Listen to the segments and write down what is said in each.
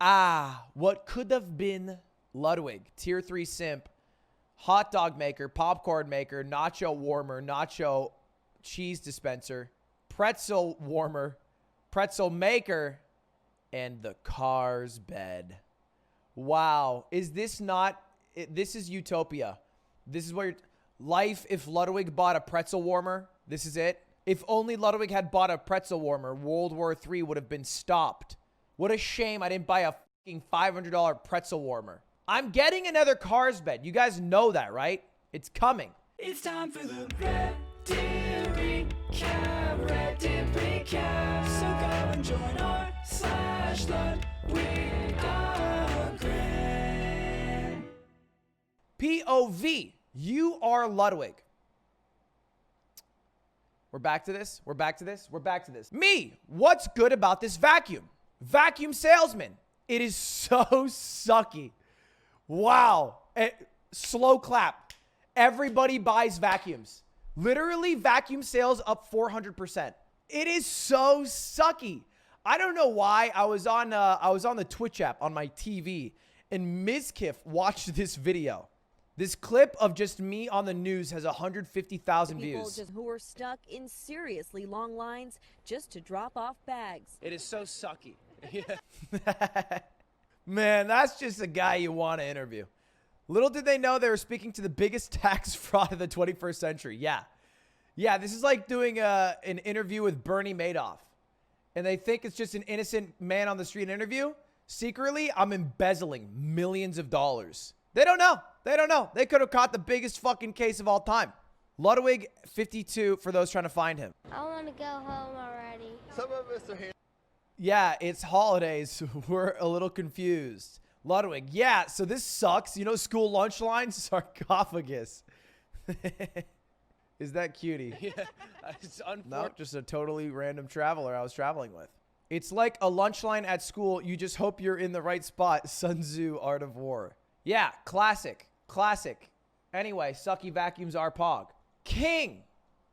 What could have been Ludwig, tier 3 simp, hot dog maker, popcorn maker, nacho warmer, nacho cheese dispenser, pretzel warmer, pretzel maker, and the car's bed. Wow. Is this not, this is utopia. This is where life, if Ludwig bought a pretzel warmer, this is it. If only Ludwig had bought a pretzel warmer, World War III would have been stopped. What a shame I didn't buy a fucking $500 pretzel warmer. I'm getting another car's bed. You guys know that, right? It's coming. It's time for the Red Deer Recap, Red Deer Recap. So go and join r/Ludwig. POV. You are Ludwig. We're back to this. We're back to this. We're back to this. Me. What's good about this vacuum? Vacuum salesman. It is so sucky. Wow. Slow clap. Everybody buys vacuums. Literally, vacuum sales up 400%. It is so sucky. I don't know why. I was on the Twitch app on my TV, and Ms. Kiff watched this video. This clip of just me on the news has 150,000 views. People who are stuck in seriously long lines just to drop off bags. It is so sucky. Man, that's just a guy you want to interview. Little did they know they were speaking to the biggest tax fraud of the 21st century. Yeah. Yeah, this is like doing an interview with Bernie Madoff. And they think it's just an innocent man on the street interview. Secretly, I'm embezzling millions of dollars. They don't know. They don't know. They could have caught the biggest fucking case of all time. Ludwig, 52, for those trying to find him. I want to go home already. Some of us are here. Yeah, it's holidays. We're a little confused. Ludwig, yeah, so this sucks. You know, school lunch line? Sarcophagus. Is that cutie? Yeah, it's No, just a totally random traveler I was traveling with. It's like a lunch line at school. You just hope you're in the right spot. Sun Tzu, Art of War. Yeah, classic. Classic. Anyway, sucky vacuums are pog. King.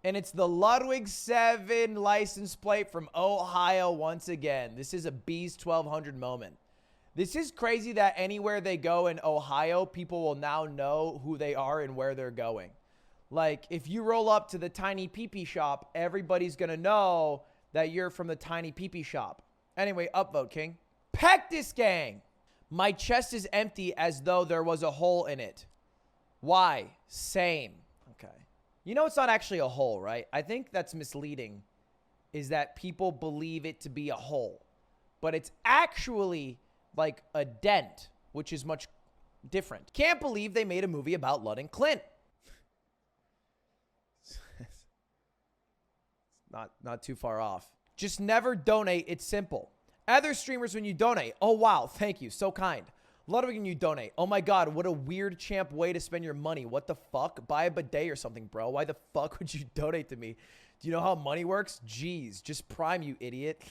And it's the Ludwig 7 license plate from Ohio once again. This is a Bees 1200 moment. This is crazy that anywhere they go in Ohio, people will now know who they are and where they're going. Like, if you roll up to the Tiny Pee-Pee shop, everybody's going to know that you're from the Tiny Pee-Pee shop. Anyway, upvote, King. Pectus Gang. My chest is empty as though there was a hole in it. Why? Same. Okay. You know it's not actually a hole, right? I think that's misleading, is that people believe it to be a hole. But it's actually like a dent, which is much different. Can't believe they made a movie about Lud and Clint. Not too far off. Just never donate. It's simple. Other streamers, when you donate, oh, wow, thank you. So kind. Ludwig, when you donate, oh, my God, what a weird champ way to spend your money. What the fuck? Buy a bidet or something, bro. Why the fuck would you donate to me? Do you know how money works? Jeez, just Prime, you idiot.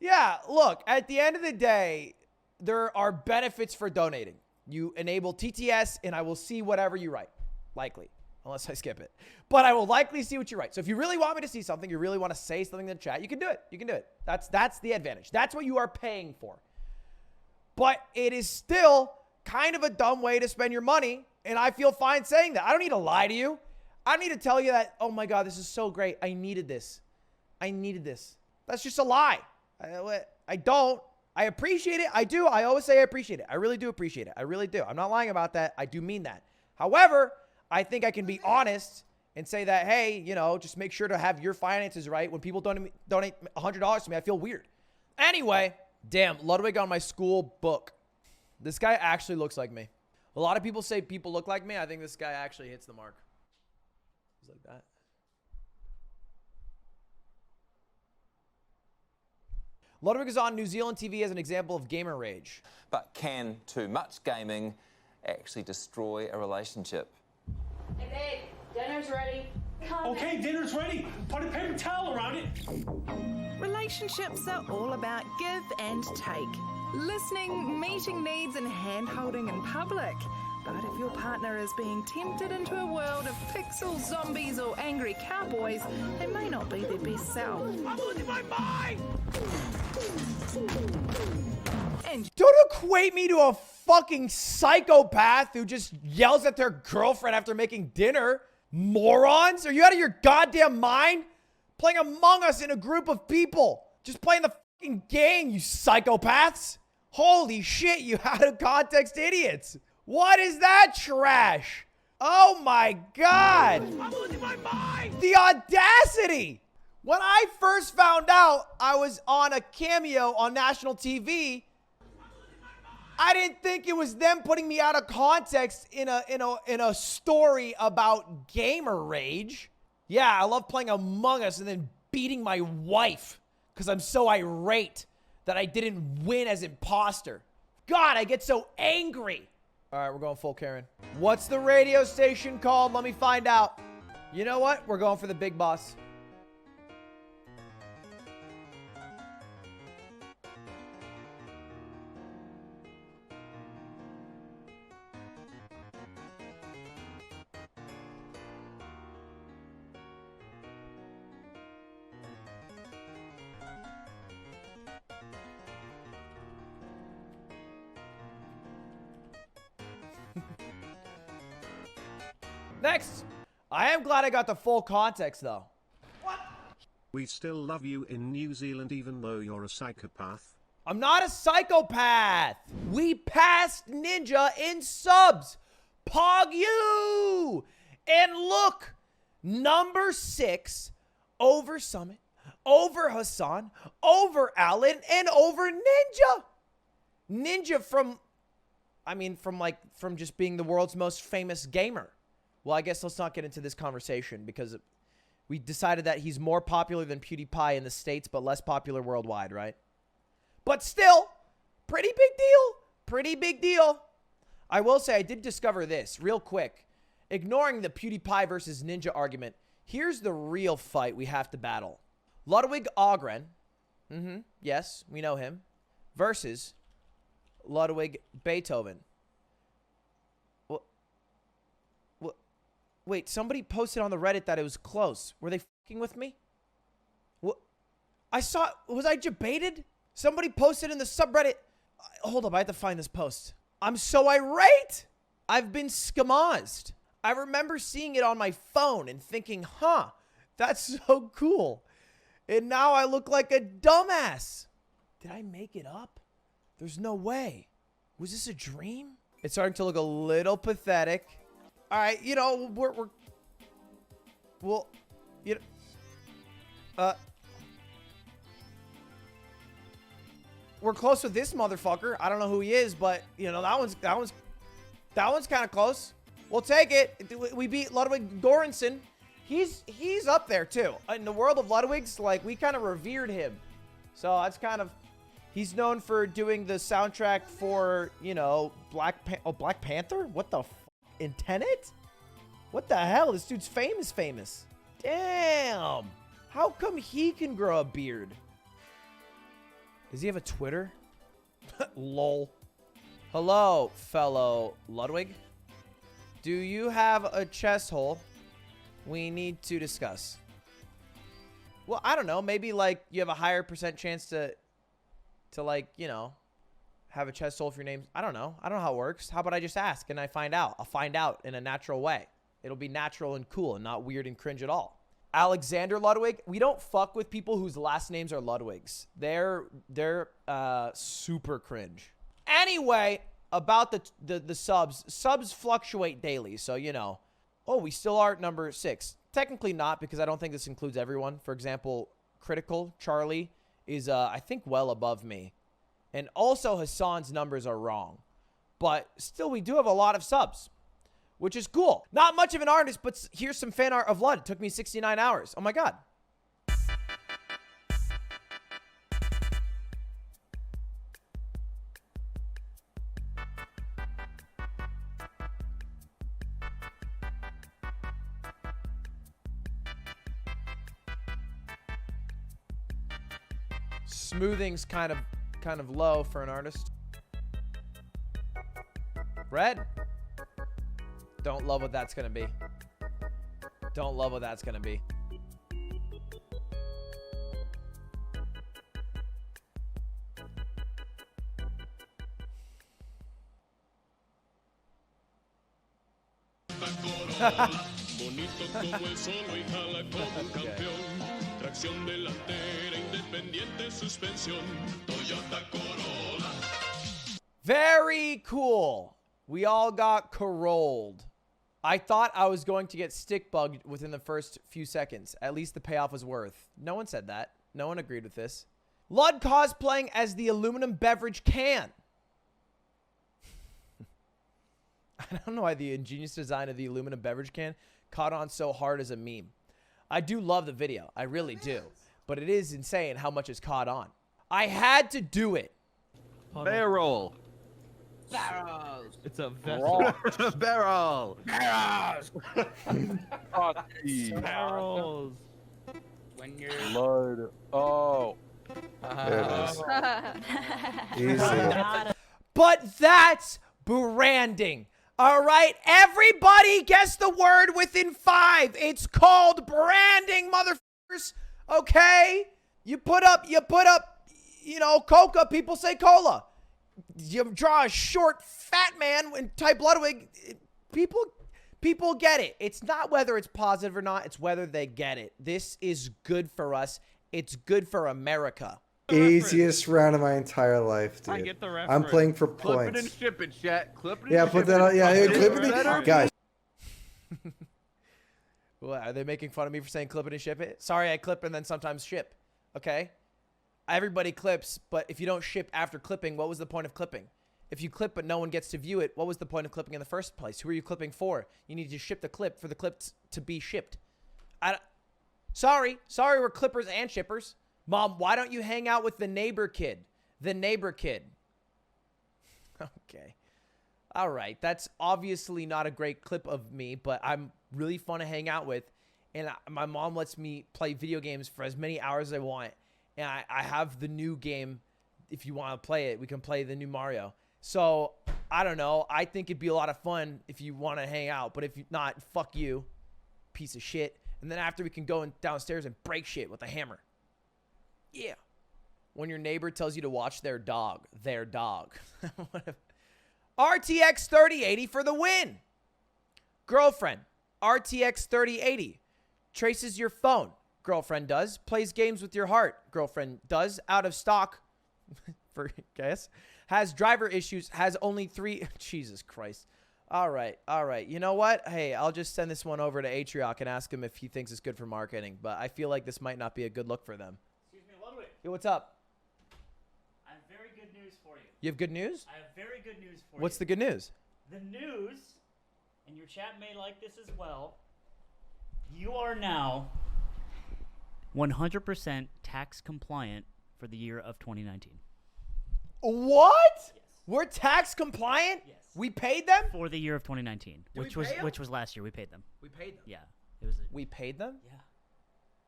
Yeah, look, at the end of the day, there are benefits for donating. You enable TTS, and I will see whatever you write. Likely. Unless I skip it. But I will likely see what you write. So if you really want me to see something, you really want to say something in the chat, you can do it. You can do it. That's the advantage. That's what you are paying for. But it is still kind of a dumb way to spend your money, and I feel fine saying that. I don't need to lie to you. I don't need to tell you that, oh my God, this is so great. I needed this. I needed this. That's just a lie. I don't. I appreciate it. I do. I always say I appreciate it. I really do appreciate it. I really do. I'm not lying about that. I do mean that. However, I think I can be honest and say that, hey, you know, just make sure to have your finances right. When people donate $100 to me, I feel weird. Anyway, damn, Ludwig on my school book. This guy actually looks like me. A lot of people say people look like me. I think this guy actually hits the mark. He's like that. Ludwig is on New Zealand TV as an example of gamer rage. But can too much gaming actually destroy a relationship? Hey, babe, dinner's ready. Okay, dinner's ready. Put a paper towel around it. Relationships are all about give and take. Listening, meeting needs, and hand-holding in public. But if your partner is being tempted into a world of pixel zombies or angry cowboys, they may not be their best self. I'm losing my mind! And Don't equate me to a fucking psychopath who just yells at their girlfriend after making dinner. Morons? Are you out of your goddamn mind? Playing Among Us in a group of people. Just playing the fucking game, you psychopaths. Holy shit, you out of context idiots. What is that trash? Oh my God. I'm losing my mind! The audacity. When I first found out I was on a cameo on national TV, I didn't think it was them putting me out of context in a story about gamer rage. Yeah, I love playing Among Us and then beating my wife because I'm so irate that I didn't win as imposter. God, I get so angry. All right, we're going full Karen. What's the radio station called? Let me find out. You know what? We're going for the big boss. Next. I am glad I got the full context, though. We still love you in New Zealand even though you're a psychopath. I'm not a psychopath. We passed Ninja in subs. Pog you. And look, number 6 over Summit, over Hassan, over Alan, and over Ninja. Ninja from just being the world's most famous gamer. Well, I guess let's not get into this conversation because we decided that he's more popular than PewDiePie in the States, but less popular worldwide, right? But still, pretty big deal. Pretty big deal. I will say I did discover this real quick. Ignoring the PewDiePie versus Ninja argument, here's the real fight we have to battle. Ludwig Ogren, yes, we know him, versus Ludwig Beethoven. Wait, somebody posted on the Reddit that it was close. Were they fucking with me? What? Was I debated? Somebody posted in the subreddit. Hold up, I have to find this post. I'm so irate. I've been skamazed. I remember seeing it on my phone and thinking, huh, that's so cool. And now I look like a dumbass. Did I make it up? There's no way. Was this a dream? It's starting to look a little pathetic. All right, you know, we're close with this motherfucker. I don't know who he is, but you know, that one's kind of close. We'll take it. We beat Ludwig Göransson. He's up there too. In the world of Ludwig's, like, we kind of revered him. So that's kind of, he's known for doing the soundtrack for, you know, Black Panther? What the in Tenet? What the hell? This dude's famous. Damn. How come he can grow a beard? Does he have a Twitter? Lol. Hello, fellow Ludwig. Do you have a chest hole we need to discuss? Well, I don't know. Maybe, like, you have a higher % chance to like, you know, have a chest hole for your name. I don't know. I don't know how it works. How about I just ask and I find out? I'll find out in a natural way. It'll be natural and cool and not weird and cringe at all. Alexander Ludwig. We don't fuck with people whose last names are Ludwigs. They're super cringe. Anyway, about the subs. Subs fluctuate daily, so you know. Oh, we still are at number 6. Technically not, because I don't think this includes everyone. For example, Critical Charlie is I think well above me. And also Hassan's numbers are wrong. But still, we do have a lot of subs, which is cool. Not much of an artist, but here's some fan art of Lud. It took me 69 hours. Oh my God. Smoothing's kind of low for an artist. Red. Don't love what that's gonna be. Don't love what that's gonna be. Very cool. We all got Corolled. I thought I was going to get stick bugged within the first few seconds. At least the payoff was worth. No one said that. No one agreed with this. Lud cosplaying as the aluminum beverage can. I don't know why the ingenious design of the aluminum beverage can caught on so hard as a meme. I do love the video. I really do. But it is insane how much it's caught on. I had to do it. Barrel. Barrels. It's a vessel. Barrel. Barrels. Barrels. When you're Lord. Oh. There it is. Easy. But that's branding. All right, everybody guess the word within 5. It's called branding, motherfuckers. Okay? You put up, you know, coca, people say cola. You draw a short, fat man and type Ludwig, people get it. It's not whether it's positive or not, it's whether they get it. This is good for us. It's good for America. Easiest round of my entire life, dude. I get the reference. I'm playing for Clip points. it and ship it, chat. Clip it and Yeah, ship put that on. Yeah, it. clip it. Guys. Well, are they making fun of me for saying clip it and ship it? Sorry, I clip and then sometimes ship. Okay? Everybody clips, but if you don't ship after clipping, what was the point of clipping? If you clip but no one gets to view it, what was the point of clipping in the first place? Who are you clipping for? You need to ship the clip for the clip to be shipped. Sorry, we're clippers and shippers. Mom, why don't you hang out with the neighbor kid? The neighbor kid. Okay. All right. That's obviously not a great clip of me, but I'm really fun to hang out with. And my mom lets me play video games for as many hours as I want. And I have the new game. If you want to play it, we can play the new Mario. So, I don't know. I think it'd be a lot of fun if you want to hang out. But if not, fuck you, piece of shit. And then after, we can go downstairs and break shit with a hammer. Yeah. When your neighbor tells you to watch their dog. RTX 3080 for the win. Girlfriend. RTX 3080. Traces your phone. Girlfriend does. Plays games with your heart. Girlfriend does. Out of stock. For guess. Has driver issues. Has only 3. Jesus Christ. All right. You know what? Hey, I'll just send this one over to Atrioc and ask him if he thinks it's good for marketing. But I feel like this might not be a good look for them. Excuse me, Ludwig. Yo, what's up? I have very good news for you. You have good news? I have very good news for you. What's the good news? The news, and your chat may like this as well, you are now 100% tax compliant for the year of 2019. What? Yes. We're tax compliant? Yes. We paid them? For the year of 2019, Did we pay 'em? which was last year. We paid them. We paid them. Yeah, it was. We paid them? Yeah,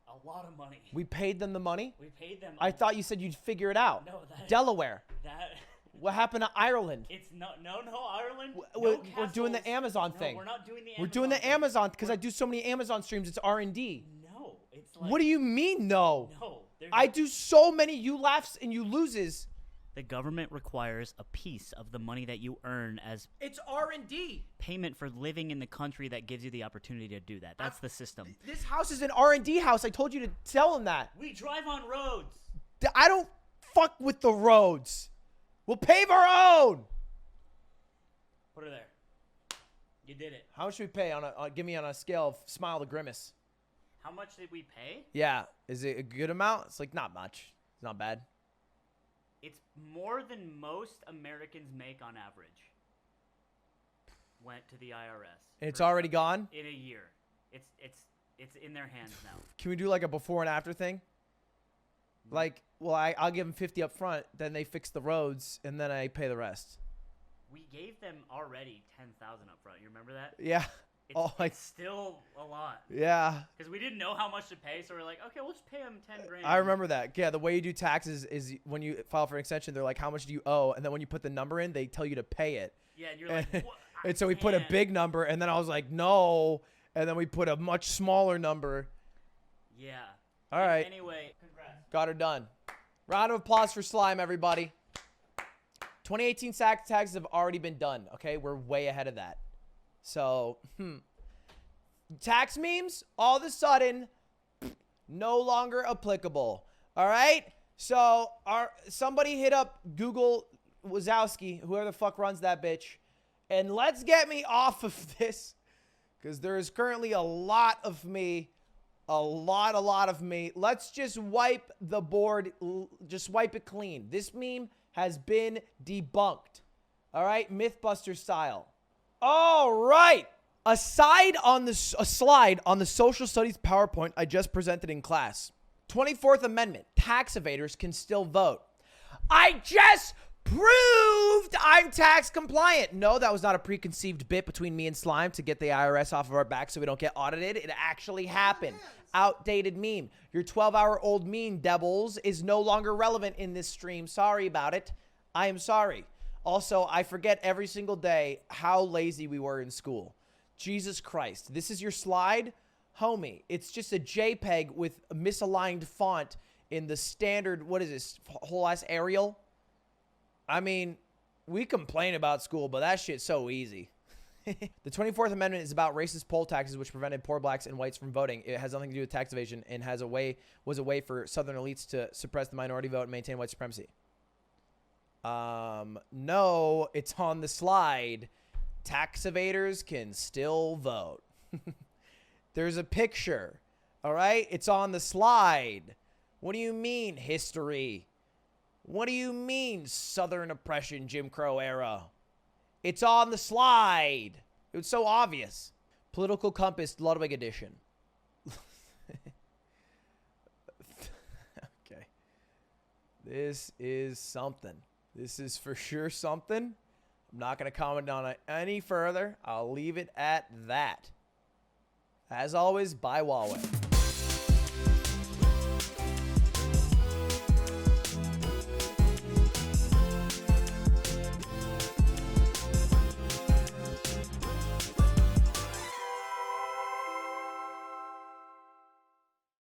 a lot of money. We paid them the money? We paid them. I thought you said you'd figure it out. No, that Delaware. that. What happened to Ireland? It's no Ireland. We're No doing the castles. Amazon No, thing. we're not doing the Amazon. We're doing the thing. Amazon because I do so many Amazon streams. It's R&D. No, it's like. What do you mean, no? No, there's I do so many you laughs and you loses. The government requires a piece of the money that you earn as It's R&D. payment for living in the country that gives you the opportunity to do that. That's the system. This house is an R&D house. I told you to tell him that. We drive on roads. I don't fuck with the roads. We'll pave our own. Put her there. You did it. How much should we pay on a give me on a scale of smile to grimace? How much did we pay? Yeah, is it a good amount? It's like not much. It's not bad. It's more than most Americans make on average. Went to the IRS. And it's already gone? In a year. It's in their hands now. Can we do like a before and after thing? Like, well, I'll give them 50 up front, then they fix the roads, and then I pay the rest. We gave them already 10,000 up front. You remember that? Yeah. It's still a lot. Yeah. Because we didn't know how much to pay, so we're like, okay, we'll just pay them 10 grand. I remember that. Yeah, the way you do taxes is when you file for an extension, they're like, how much do you owe? And then when you put the number in, they tell you to pay it. Yeah, and you're like, what? And so we put a big number, and then I was like, no. And then we put a much smaller number. Yeah. All right. Anyway, congrats. Got her done. Round of applause for Slime, everybody. 2018 taxes have already been done, okay? We're way ahead of that. So, Tax memes, all of a sudden, no longer applicable. All right? So, somebody hit up Google Wazowski, whoever the fuck runs that bitch, and let's get me off of this, because there is currently a lot of me. A lot of me. Let's just wipe the board. Just wipe it clean. This meme has been debunked. All right? Mythbuster style. All right. A slide on the social studies PowerPoint I just presented in class. 24th Amendment. Tax evaders can still vote. I just proved I'm tax compliant. No, that was not a preconceived bit between me and Slime to get the IRS off of our back so we don't get audited. It actually happened. Outdated meme. Your 12-hour-old meme, Devils, is no longer relevant in this stream. Sorry about it. I am sorry. Also, I forget every single day how lazy we were in school. Jesus Christ. This is your slide? Homie, it's just a JPEG with a misaligned font in the standard, what is this, whole ass Arial? I mean, we complain about school, but that shit's so easy. The 24th Amendment is about racist poll taxes, which prevented poor blacks and whites from voting. It has nothing to do with tax evasion and was a way for Southern elites to suppress the minority vote and maintain white supremacy. No, it's on the slide. Tax evaders can still vote. There's a picture. All right? It's on the slide. What do you mean, history? What do you mean, Southern oppression, Jim Crow era? It's on the slide. It was so obvious. Political Compass, Ludwig edition. Okay. This is something. This is for sure something. I'm not going to comment on it any further. I'll leave it at that. As always, bye Huawei.